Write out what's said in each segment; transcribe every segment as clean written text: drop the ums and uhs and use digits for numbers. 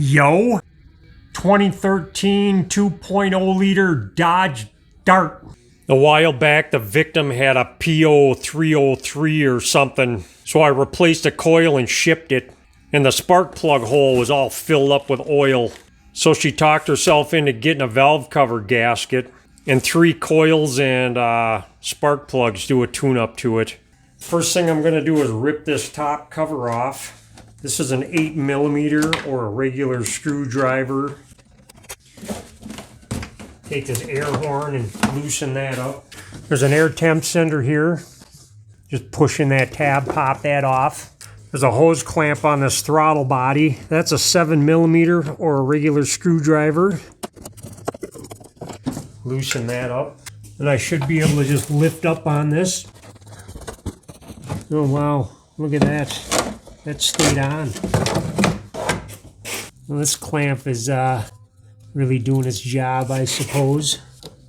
Yo, 2013 2.0 liter Dodge Dart. A while back, the victim had a PO303 or something, so I replaced a coil and shipped it, and the spark plug hole was all filled up with oil. So she talked herself into getting a valve cover gasket and 3 coils and spark plugs, do a tune-up to it. First thing I'm going to do is rip this top cover off. This is an 8mm or a regular screwdriver. Take this air horn and loosen that up. There's an air temp sender here. Just pushing that tab, pop that off. There's a hose clamp on this throttle body. That's a 7mm or a regular screwdriver. Loosen that up. And I should be able to just lift up on this. Oh wow, look at that. That stayed on. Well, this clamp is really doing its job, I suppose.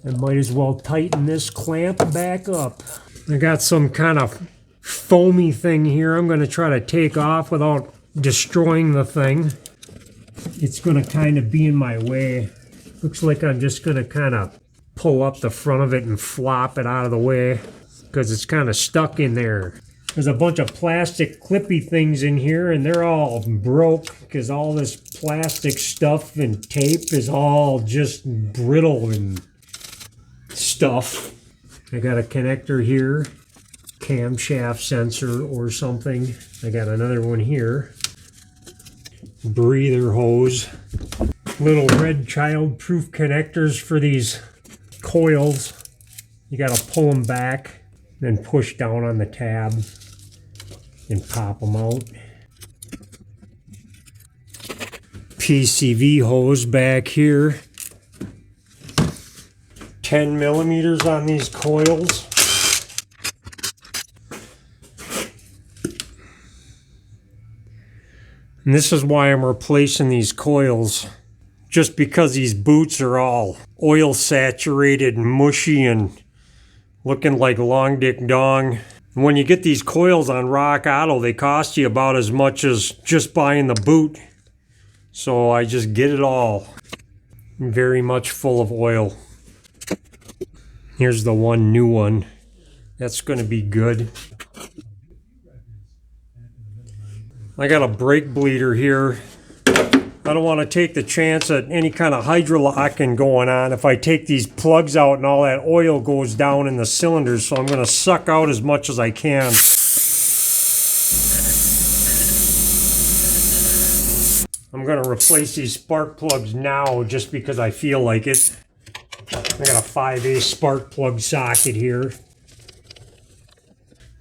I might as well tighten this clamp back up. I got some kind of foamy thing here I'm going to try to take off without destroying the thing. It's going to kind of be in my way. Looks like I'm just going to kind of pull up the front of it and flop it out of the way because it's kind of stuck in there. There's a bunch of plastic clippy things in here and they're all broke because all this plastic stuff and tape is all just brittle and stuff. I got a connector here, camshaft sensor or something. I got another one here, breather hose, little red child-proof connectors for these coils. You got to pull them back, then push down on the tab and pop them out. PCV hose back here. 10mm on these coils. And this is why I'm replacing these coils. Just because these boots are all oil saturated and mushy and looking like long dick dong. And when you get these coils on Rock Auto, they cost you about as much as just buying the boot. So I just get it all. Very much full of oil. Here's the one new one. That's going to be good. I got a brake bleeder here. I don't want to take the chance at any kind of hydrolocking going on if I take these plugs out and all that oil goes down in the cylinders, so I'm going to suck out as much as I can. I'm going to replace these spark plugs now just because I feel like it. I got a 5A spark plug socket here.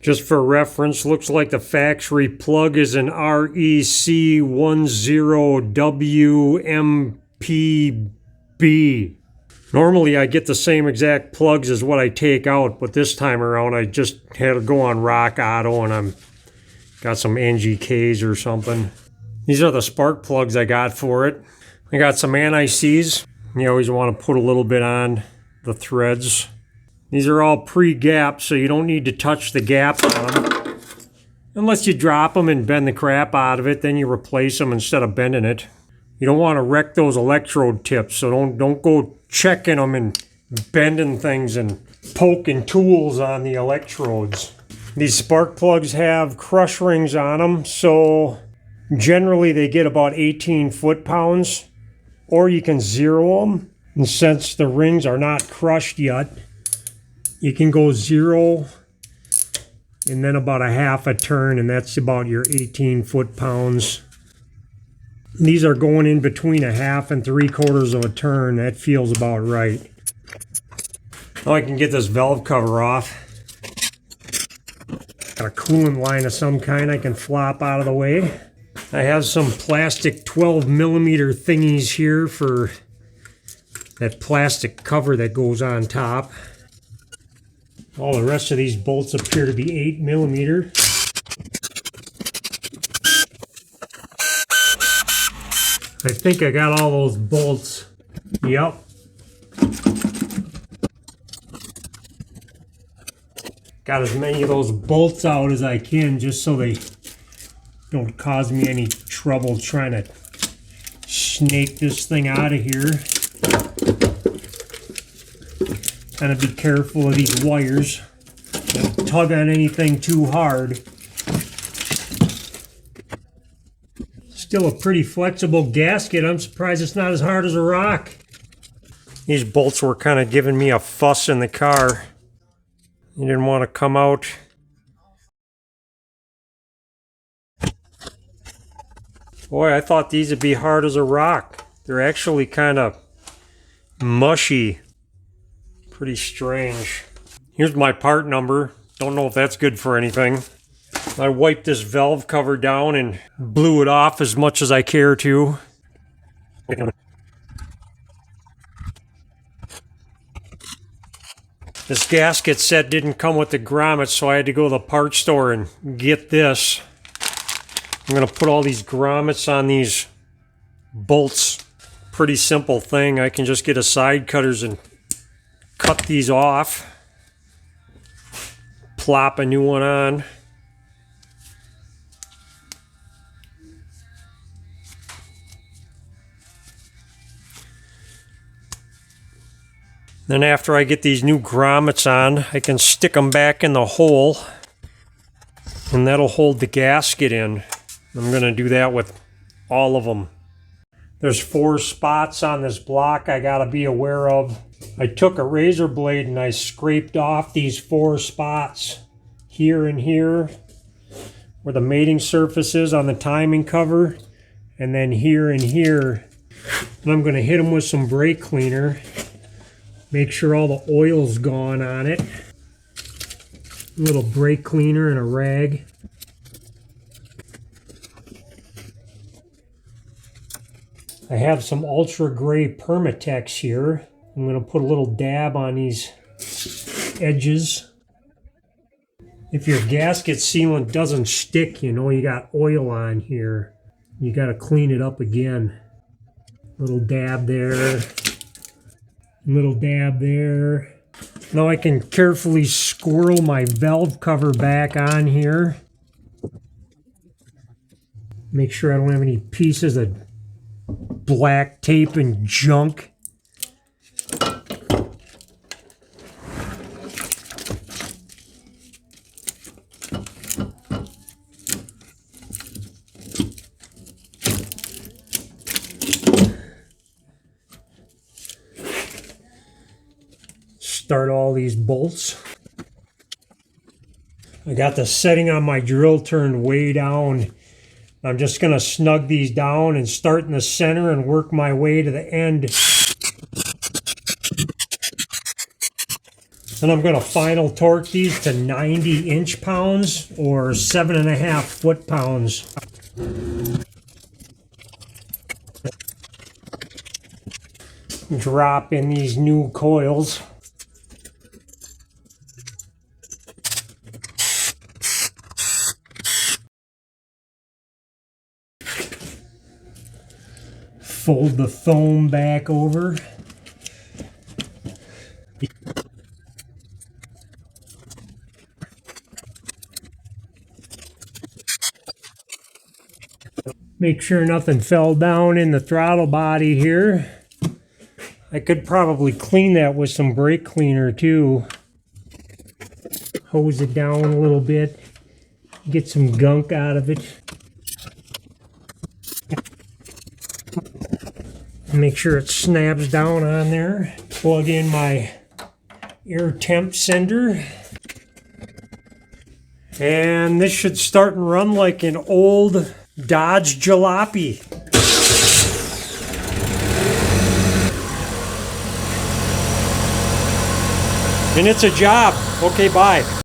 Just for reference, looks like the factory plug is an REC10WMPB. Normally I get the same exact plugs as what I take out, but this time around I just had to go on Rock Auto and I'm got some NGKs or something. These are the spark plugs I got for it. I got some anti-seize. You always want to put a little bit on the threads. These are all pre-gapped, so you don't need to touch the gap on them. Unless you drop them and bend the crap out of it, then you replace them instead of bending it. You don't want to wreck those electrode tips, so don't go checking them and bending things and poking tools on the electrodes. These spark plugs have crush rings on them, so generally they get about 18 foot-pounds, or you can zero them. And since the rings are not crushed yet, you can go 0 and then about a half a turn, and that's about your 18 foot-pounds. These are going in between a half and 3/4 of a turn. That feels about right. Now I can get this valve cover off. Got a coolant line of some kind I can flop out of the way. I have some plastic 12mm thingies here for that plastic cover that goes on top. All the rest of these bolts appear to be 8mm. I think I got all those bolts. Yep. Got as many of those bolts out as I can just so they don't cause me any trouble trying to snake this thing out of here. Kind of be careful of these wires. Don't tug on anything too hard. Still a pretty flexible gasket. I'm surprised it's not as hard as a rock. These bolts were kind of giving me a fuss in the car. You didn't want to come out. Boy, I thought these would be hard as a rock. They're actually kind of mushy. Pretty strange. Here's my part number. Don't know if that's good for anything. I wiped this valve cover down and blew it off as much as I care to. This gasket set didn't come with the grommets, so I had to go to the parts store and get this. I'm going to put all these grommets on these bolts. Pretty simple thing. I can just get a side cutters and cut these off. Plop a new one on. Then after I get these new grommets on, I can stick them back in the hole, and that'll hold the gasket in. I'm going to do that with all of them. There's 4 spots on this block I got to be aware of. I took a razor blade and I scraped off these 4 spots here and here where the mating surface is on the timing cover, and then here and here. And I'm going to hit them with some brake cleaner. Make sure all the oil's gone on it. A little brake cleaner and a rag. I have some ultra gray Permatex here. I'm going to put a little dab on these edges. If your gasket sealant doesn't stick, you know you got oil on here. You got to clean it up again. Little dab there. Little dab there. Now I can carefully squirrel my valve cover back on here. Make sure I don't have any pieces of black tape and junk. Start all these bolts. I got the setting on my drill turned way down. I'm just going to snug these down and start in the center and work my way to the end. And I'm going to final torque these to 90 inch-pounds or 7.5 foot-pounds. Drop in these new coils. Fold the foam back over. Make sure nothing fell down in the throttle body here. I could probably clean that with some brake cleaner too. Hose it down a little bit. Get some gunk out of it. Make sure it snaps down on there. Plug in my air temp sender. And this should start and run like an old Dodge Jalopy. And it's a job. Okay, bye.